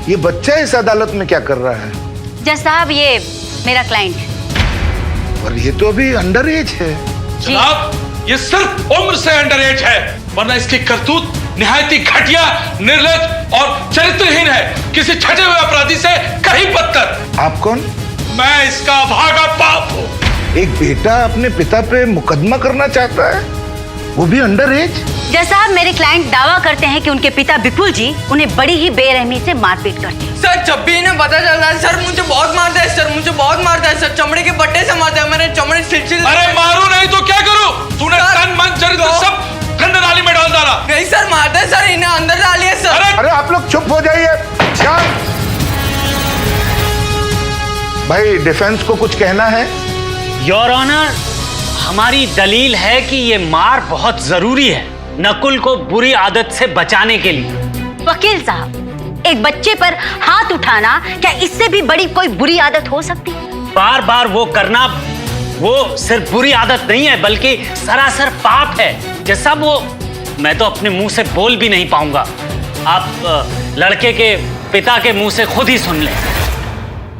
ये बच्चा इस अदालत में क्या कर रहा है? जज साहब, ये मेरा क्लाइंट है। और ये तो अभी अंडर एज है। जनाब, ये सिर्फ उम्र से अंडर एज है, वरना इसकी करतूत निहायत ही घटिया, निर्लज और चरित्रहीन है। किसी छठे हुए अपराधी से कहीं बदतर। आप कौन? मैं इसका भागा बाप हूँ। एक बेटा अपने पिता पे मुकदमा करना चाहता है, वो भी अंडर एज? जज साहब, मेरे क्लाइंट दावा करते हैं कि उनके पिता विपुल जी उन्हें बड़ी ही बेरहमी से मारपीट करते हैं। सर, जब भी इन्हें पता चलता है सर मुझे बहुत मारता है सर, मुझे बहुत मारता है सर, चमड़े के बट्टे से मारता है, मेरे चमड़े सिलसिले। अरे मारू नहीं तो क्या करूं? तूने तन मन चरित्र सब गंदे नाली में डाल डाला। नहीं सर, मारता है सर, इन्हें अंदर डालिए सर। अरे आप लोग चुप हो जाइए। भाई, डिफेंस को कुछ कहना है? योर ऑनर, हमारी दलील है कि ये मार बहुत जरूरी है नकुल को बुरी आदत से बचाने के लिए। वकील साहब, एक बच्चे पर हाथ उठाना क्या इससे भी बड़ी कोई बुरी आदत हो सकती है? बार बार वो करना वो सिर्फ बुरी आदत नहीं है, बल्कि सरासर पाप है। जैसा वो मैं तो अपने मुंह से बोल भी नहीं पाऊंगा। आप लड़के के पिता के मुंह से खुद ही सुन लें।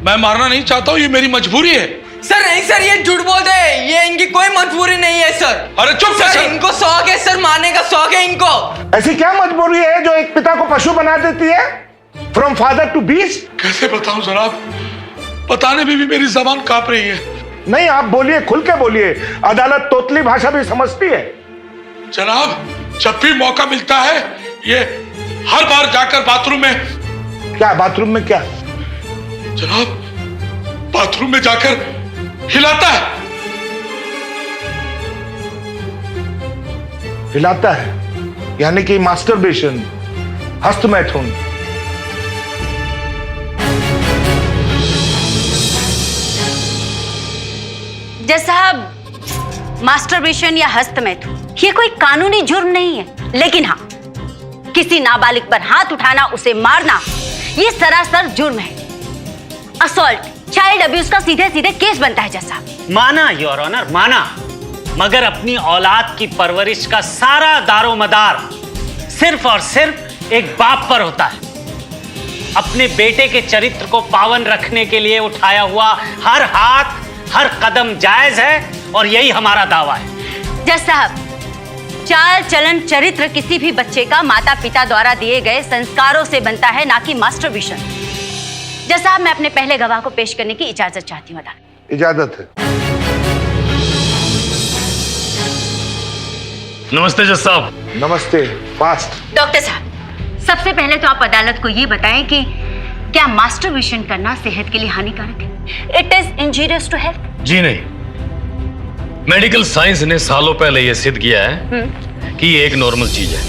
मैं मारना नहीं चाहता हूँ, ये मेरी मजबूरी है। सर नहीं सर, ये झूठ बोलते हैं, ये इनकी कोई मजबूरी नहीं है सर। अरे चुप सर, इनको शौक है सर, मारने का शौक है इनको। ऐसी क्या मजबूरी है जो एक पिता को पशु बना देती है? From father to beast? कैसे बताऊं जनाब, बताने में भी मेरी जबान कांप रही है। नहीं, आप बोलिए, खुल के बोलिए, अदालत तोतली भाषा भी समझती है। जनाब, जब भी मौका मिलता है ये हर बार जाकर बाथरूम में। क्या बाथरूम में? क्या जनाब, बाथरूम में जाकर हिलाता है। हिलाता है? यानी कि मास्टरबेशन, हस्तमैथुन। जज साहब, मास्टरबेशन या हस्तमैथुन ये कोई कानूनी जुर्म नहीं है, लेकिन हाँ, किसी नाबालिग पर हाथ उठाना, उसे मारना, ये सरासर जुर्म है। असॉल्ट, चाइल्ड अब्यूज का सीधे सीधे केस बनता है। जज साहब, माना योर ऑनर, माना, मगर अपनी औलाद की परवरिश का सारा दारोमदार सिर्फ और सिर्फ एक बाप पर होता है। अपने बेटे के चरित्र को पावन रखने के लिए उठाया हुआ हर हाथ, हर कदम जायज है, और यही हमारा दावा है। जज साहब, चाल चलन चरित्र किसी भी बच्चे का माता पिता द्वारा दिए गए संस्कारों से बनता है, ना कि मास्टरबेशन। जज साहब, मैं अपने पहले गवाह को पेश करने की इजाजत चाहती हूँ। इजाजत है। नमस्ते जज साहब। नमस्ते। फास्ट। डॉक्टर साहब, सबसे पहले तो आप अदालत को ये बताएं कि क्या मास्टरबेशन करना सेहत के लिए हानिकारक है? It is injurious to health? जी नहीं, मेडिकल साइंस ने सालों पहले यह सिद्ध किया है कि ये एक नॉर्मल चीज है।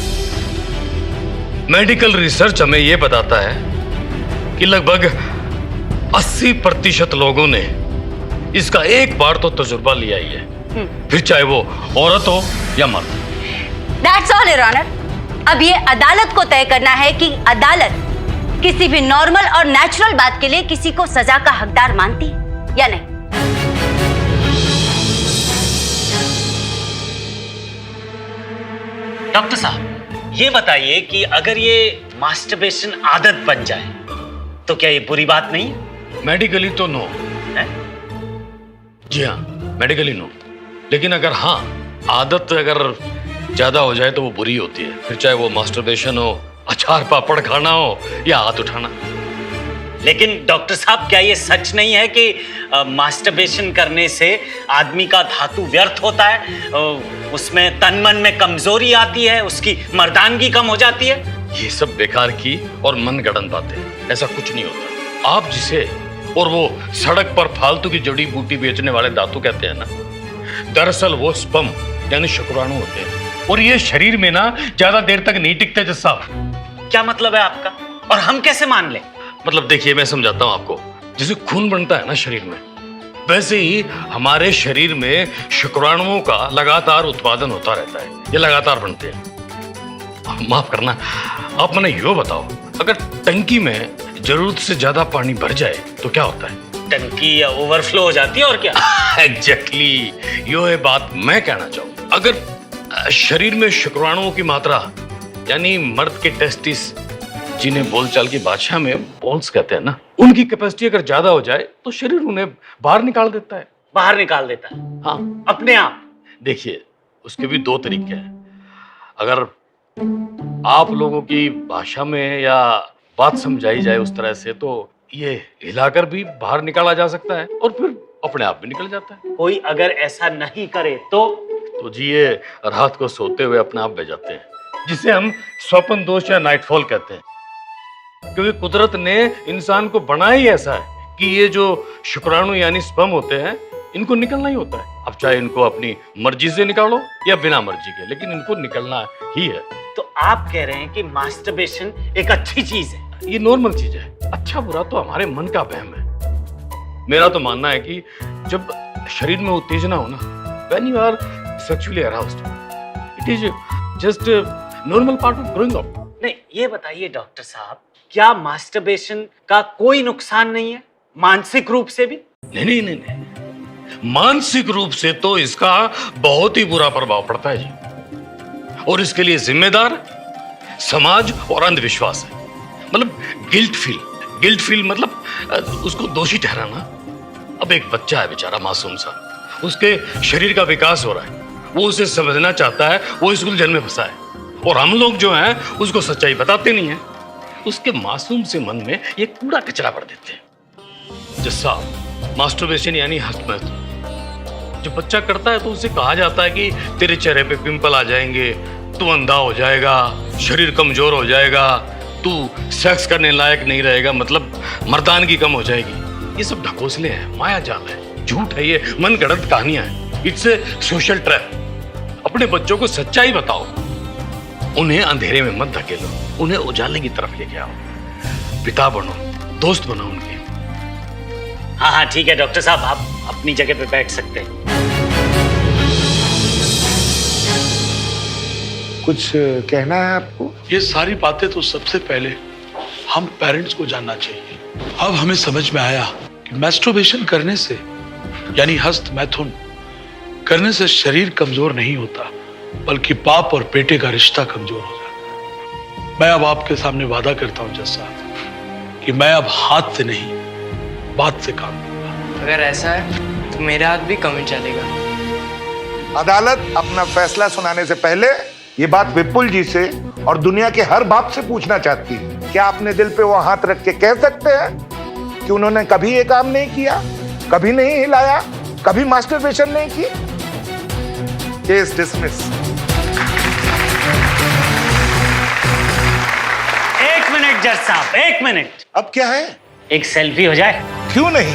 मेडिकल रिसर्च हमें यह बताता है कि लगभग 80% लोगों ने इसका एक बार तो तजुर्बा लिया ही है, फिर चाहे वो औरत हो या मर्द। That's all, Your Honor. अब ये अदालत को तय करना है कि अदालत किसी भी नॉर्मल और नेचुरल बात के लिए किसी को सजा का हकदार मानती है या नहीं। डॉक्टर साहब, ये बताइए कि अगर ये मास्टरबेशन आदत बन जाए तो क्या ये बुरी बात नहीं है? मेडिकली तो नो है? जी हाँ, मेडिकली नो, लेकिन अगर हाँ आदत अगर ज्यादा हो जाए तो वो बुरी होती है, फिर चाहे वो मास्टरबेशन हो, अचार पापड़ खाना हो या हाथ उठाना। लेकिन डॉक्टर साहब, क्या ये सच नहीं है कि मास्टरबेशन करने से आदमी का धातु व्यर्थ होता है, उसमें तन मन में कमजोरी आती है, उसकी मर्दानगी कम हो जाती है? ये सब बेकार की और मन गढ़ंत बातें, ऐसा कुछ नहीं होता। आप जिसे और वो सड़क पर फालतू की जड़ी बूटी बेचने वाले दातु कहते हैं ना, दरअसल वो स्पर्म यानी शुक्राणु होते हैं, और ये शरीर में ना ज्यादा देर तक नहीं टिकते। जज साहब, क्या मतलब है आपका, और हम कैसे मान लें? मतलब देखिए, मैं समझाता हूं आपको। जैसे खून बनता है ना शरीर में, वैसे ही हमारे शरीर में शुक्राणुओं का लगातार उत्पादन होता रहता है, ये लगातार बनते हैं। माफ करना, आप मैंने यो बताओ, अगर टंकी में जरूरत से ज्यादा पानी भर जाए तो क्या होता है? टंकी ओवरफ्लो हो जाती है, और क्या? एग्जैक्टली, यो है बात मैं कहना चाहूँ। अगर शरीर में शुक्राणुओं की मात्रा यानी मर्द के टेस्टिस जिन्हें बोलचाल की भाषा में बोल्स कहते हैं ना, उनकी कैपेसिटी अगर ज्यादा हो जाए तो शरीर उन्हें बाहर निकाल देता है। बाहर निकाल देता है? हाँ, अपने आप? देखिए, उसके भी दो तरीके हैं। अगर आप लोगों की भाषा में या बात समझाई जाए उस तरह से, तो ये हिलाकर भी बाहर निकाला जा सकता है और फिर अपने आप भी निकल जाता है। कोई अगर ऐसा नहीं करे तो जी ये रात को सोते हुए अपने आप बह जाते हैं, जिसे हम स्वप्न दोष या नाइटफॉल कहते हैं। क्योंकि कुदरत ने इंसान को बनाया ही ऐसा है कि ये जो शुक्राणु यानी स्पर्म होते हैं, इनको निकलना ही होता है। अब चाहे इनको अपनी मर्जी से निकालो या बिना मर्जी के, लेकिन इनको निकलना ही है। तो आप कह रहे हैं कि मास्टरबेशन एक अच्छी चीज है? ये नॉर्मल चीज है। अच्छा बुरा तो हमारे मन का वहम है। मेरा तो मानना है कि जब शरीर में उत्तेजना हो ना, when you are sexually aroused, it is just normal part of growing up. नहीं, ये बताइए डॉक्टर साहब, क्या मास्टरबेशन का कोई नुकसान नहीं है मानसिक रूप से भी? नहीं, मानसिक रूप से तो इसका बहुत ही बुरा प्रभाव पड़ता है जी, और इसके लिए जिम्मेदार समाज और अंधविश्वास है। मतलब गिल्ट फील मतलब उसको दोषी ठहराना। अब एक बच्चा है बेचारा, मासूम सा, उसके शरीर का विकास हो रहा है, वो उसे समझना चाहता है, वो इस उलझन में फंसा है, और हम लोग जो हैं उसको सच्चाई बताते नहीं हैं। उसके मासूम से मन में ये कूड़ा कचरा भर देते हैं। जैसा मास्टरबेशन यानी हस्तमैथुन जब बच्चा करता है तो उसे कहा जाता है कि तेरे चेहरे पे पिंपल आ जाएंगे, तू अंधा हो जाएगा, शरीर कमजोर हो जाएगा, तू सेक्स करने लायक नहीं रहेगा, मतलब मर्दानगी कम हो जाएगी। ये सब ढकोसले हैं, माया जाल है, झूठ है, ये मन गढ़ंत कहानियां हैं। It's a social trap. अपने बच्चों को सच्चाई बताओ, उन्हें अंधेरे में मत धकेलो, उन्हें उजाले की तरफ लेके आओ, पिता बनो, दोस्त बनो उनके। हाँ, ठीक है डॉक्टर साहब, आप अपनी जगह पे बैठ सकते हैं। कुछ कहना है आपको? ये सारी बातें तो सबसे पहले हम पेरेंट्स को जानना चाहिए। अब हमें समझ में आया कि मैस्टरबेशन करने से यानी हस्त मैथुन करने से शरीर कमजोर नहीं होता, बल्कि बाप और बेटे का रिश्ता कमजोर हो जाता है। मैं अब आपके सामने वादा करता हूं जज साहब कि मैं अब हाथ से नहीं बात से काम लूंगा। अगर ऐसा है तो मेरा हाथ भी कम ही चलेगा। अदालत अपना फैसला सुनाने से पहले ये बात विपुल जी से और दुनिया के हर बाप से पूछना चाहती है। क्या अपने दिल पे वो हाथ रख के कह सकते हैं कि उन्होंने कभी ये काम नहीं किया, कभी नहीं हिलाया, कभी मास्टरबेशन नहीं की? Case dismiss. एक मिनट जज साहब, एक मिनट। अब क्या है? एक सेल्फी हो जाए? क्यों नहीं?